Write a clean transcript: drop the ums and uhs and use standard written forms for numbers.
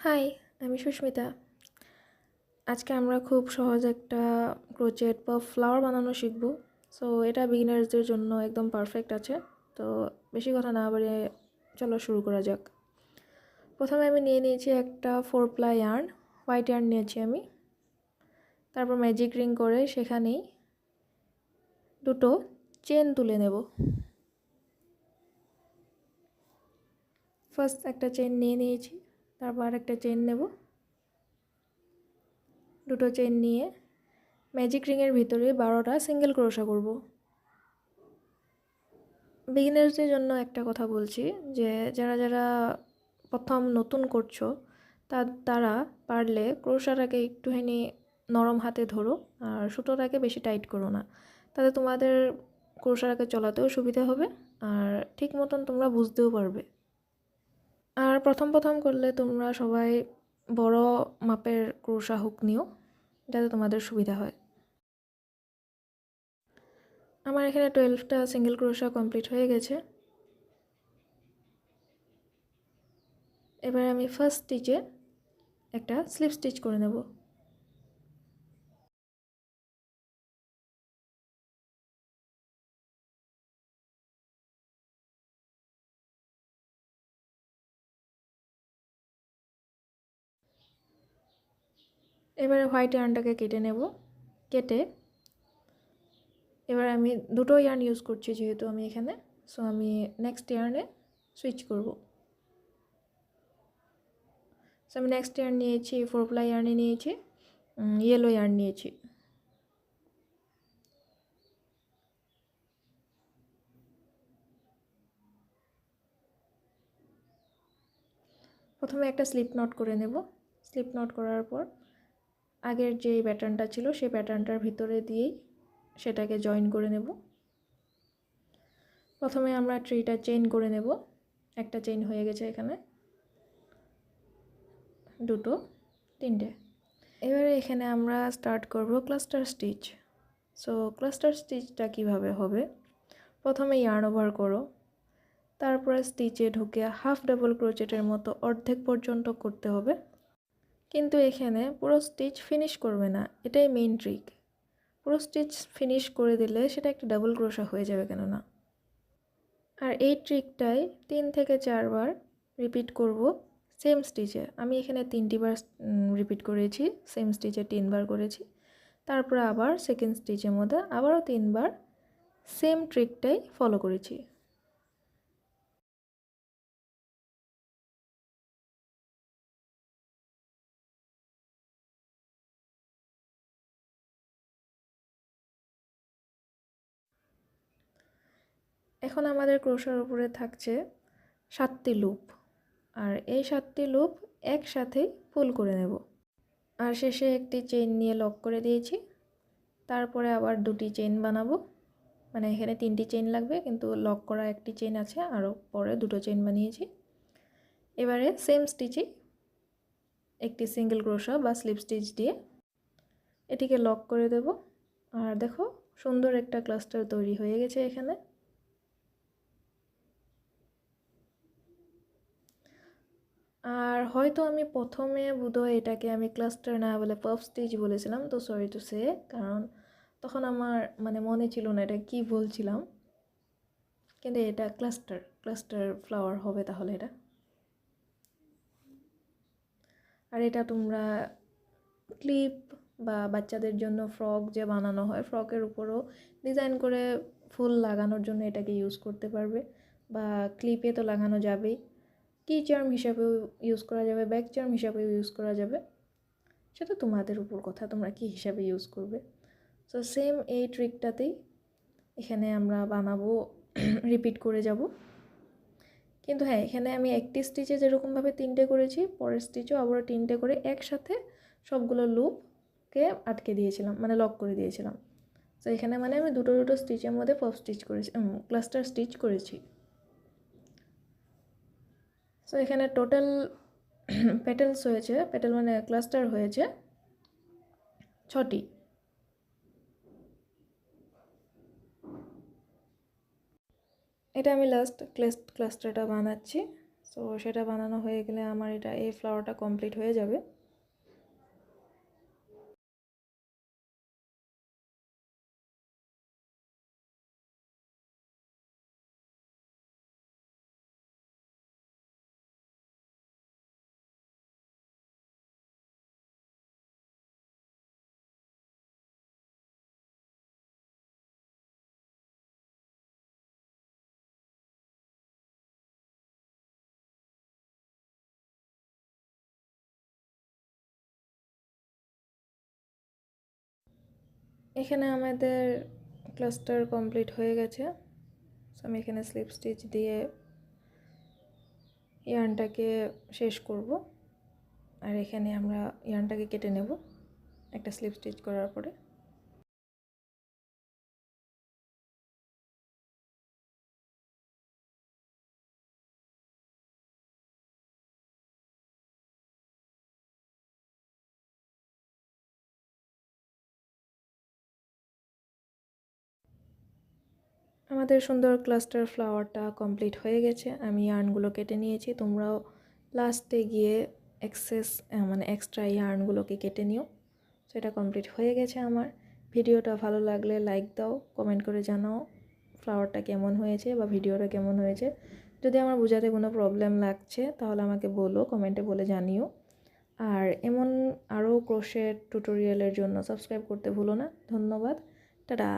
High, আমি সুস্মিতা। আজকে আমরা খুব সহজ একটা ক্রোচেট বা ফ্লাওয়ার বানানো শিখব। সো এটা বিগিনার্সদের জন্য একদম পারফেক্ট আছে। তো বেশি কথা না বাড়িয়ে চলো শুরু করা যাক। প্রথমে আমি নিয়ে নিয়েছি একটা 4 প্লাই ইয়ার্ন, হোয়াইট ইয়ার্ন নিয়েছি আমি। তারপর ম্যাজিক রিং করে সেখানেই দুটো চেন তুলে নেব। ফার্স্ট একটা চেন নিয়ে নিয়েছি, তারপর একটা চেন নেব। দুটো চেন নিয়ে ম্যাজিক রিংয়ের ভিতরে 12টা সিঙ্গেল ক্রোশা করব। বিগিনার্সদের জন্য একটা কথা বলছি যে যারা যারা প্রথম নতুন করছো তারা পারলে ক্রোশাটাকে একটুখানি নরম হাতে ধরো আর সুতোটাকে বেশি টাইট করো না, তাতে তোমাদের ক্রোশাটাকে চলাতেও সুবিধা হবে আর ঠিক মতন তোমরা বুঝতেও পারবে। আর প্রথম প্রথম করলে তোমরা সবাই বড় মাপের ক্রোশা হুক নিও, যাতে তোমাদের সুবিধা হয়। আমার এখানে 12টা সিঙ্গেল ক্রোশা কমপ্লিট হয়ে গেছে। এবার আমি ফার্স্ট স্টিচে একটা স্লিপ স্টিচ করে নেব। এবারে হোয়াইট ইয়ার্নটাকে কেটে নেব। কেটে এবার আমি দুটো ইয়ার্ন ইউজ করছি যেহেতু আমি এখানে, সো আমি নেক্সট ইয়ার্নে সুইচ করব। সো আমি নেক্সট ইয়ার্ন নিয়েছি 4 প্লাই ইয়ার্নে নিয়েছি, ইয়েলো ইয়ার্ন নিয়েছি। প্রথমে একটা স্লিপ নট করে নেব। স্লিপ নট করার পর আগের যে প্যাটার্নটা ছিল সেই প্যাটার্নটার ভিতরে দিয়েই সেটাকে জয়েন করে নেব। প্রথমে আমরা ট্রিটা চেইন করে নেব। একটা চেইন হয়ে গেছে এখানে, দুটো, তিনটে। এবারে এখানে আমরা স্টার্ট করব ক্লাস্টার স্টিচ। সো ক্লাস্টার স্টিচটা কিভাবে হবে, প্রথমে ইয়ার্ন ওভার করো, তারপরে স্টিচে ঢুকে হাফ ডাবল ক্রোচেটের মতো অর্ধেক পর্যন্ত করতে হবে। কিন্তু এখানে পুরো স্টিচ ফিনিশ করবে না, এটাই মেইন ট্রিক। পুরো স্টিচ ফিনিশ করে দিলে সেটা একটা ডাবল ক্রোশা হয়ে যাবে কেননা। আর এই ট্রিকটাই 3 থেকে 4 বার রিপিট করব সেম স্টিচে। আমি এখানে 3টি বার রিপিট করেছি, সেম স্টিচে 3 বার করেছি। তারপরে আবার সেকেন্ড স্টিচের মধ্যে আবারও 3 বার সেম ট্রিকটাই ফলো করেছি। এখন আমাদের ক্রোশার উপরে থাকছে 7টি লুপ, আর এই 7টি লুপ একসাথেই ফুল করে নেব। আর শেষে একটি চেইন নিয়ে লক করে দিয়েছি। তারপরে আবার দুটি চেইন বানাবো, মানে এখানে 3টি চেইন লাগবে কিন্তু লক করা একটি চেইন আছে, আরও পরে দুটো চেইন বানিয়েছি। এবারে সেম স্টিচে একটি সিঙ্গেল ক্রোশা বা স্লিপ স্টিচ দিয়ে এটিকে লক করে দেব। আর দেখো সুন্দর একটা ক্লাস্টার তৈরি হয়ে গেছে এখানে। আর হয়তো আমি প্রথমে বোধহয় এটাকে আমি ক্লাস্টার না বলে পাফ স্টিচ বলেছিলাম, তো সরি টু সে, কারণ তখন আমার মনে ছিল না এটা কি বলছিলাম। কিন্তু এটা ক্লাস্টার ক্লাস্টার ফ্লাওয়ার হবে তাহলে এটা। আর এটা তোমরা ক্লিপ বা বাচ্চাদের জন্য ফ্রক যে বানানো হয় ফ্রকের উপরও ডিজাইন করে ফুল লাগানোর জন্য এটাকে ইউজ করতে পারবে, বা ক্লিপে তো লাগানো যাবেই, কি চার্ম হিসাবেও ইউজ করা যাবে, ব্যাক চার্ম হিসাবেও ইউজ করা যাবে, সেটা তোমাদের উপর কথা তোমরা কি হিসাবে ইউজ করবে। সো সেম এই ট্রিকটাতেই এখানে আমরা বানাবো, রিপিট করে যাব। কিন্তু হ্যাঁ, এখানে আমি একটি স্টিচে যেরকমভাবে 3টে করেছি, পরের স্টিচেও আবারও 3টে করে একসাথে সবগুলো লুপকে আটকে দিয়েছিলাম, লক করে দিয়েছিলাম। তো এখানে আমি দুটো দুটো স্টিচের মধ্যে পাফ স্টিচ করেছি, ক্লাস্টার স্টিচ করেছি। সো এখানে টোটাল পেটেলস হয়েছে, পেটেল ক্লাস্টার হয়েছে 6টি। এটা আমি লাস্ট ক্লাস্টারটা বানাচ্ছি। তো সেটা বানানো হয়ে গেলে আমার এই ফ্লাওয়ারটা কমপ্লিট হয়ে যাবে। এখানে আমাদের ক্লাস্টার কমপ্লিট হয়ে গেছে। আমি এখানে স্লিপ স্টিচ দিয়ে ইয়ার্নটাকে শেষ করব, আর এখানে আমরা ইয়ার্নটাকে কেটে নেব একটা স্লিপ স্টিচ করার পরে। আমাদের সুন্দর ক্লাস্টার ফ্লাওয়ারটা কমপ্লিট হয়ে গেছে। আমি ইয়ার্নগুলো কেটে নিয়েছি, তোমরাও লাস্টে গিয়ে এক্সট্রা ইয়ার্নগুলোকে কেটে নিও। সেটা কমপ্লিট হয়ে গেছে আমার। ভিডিওটা ভালো লাগলে লাইক দাও, কমেন্ট করে জানাও ফ্লাওয়ারটা কেমন হয়েছে বা ভিডিওটা কেমন হয়েছে। যদি আমার বোঝাতে কোনো প্রবলেম লাগছে তাহলে আমাকে বলো, কমেন্টে বলে জানিও। আর এমন আরও ক্রোশেট টিউটোরিয়ালের জন্য সাবস্ক্রাইব করতে ভুলো না। ধন্যবাদ, টাটা।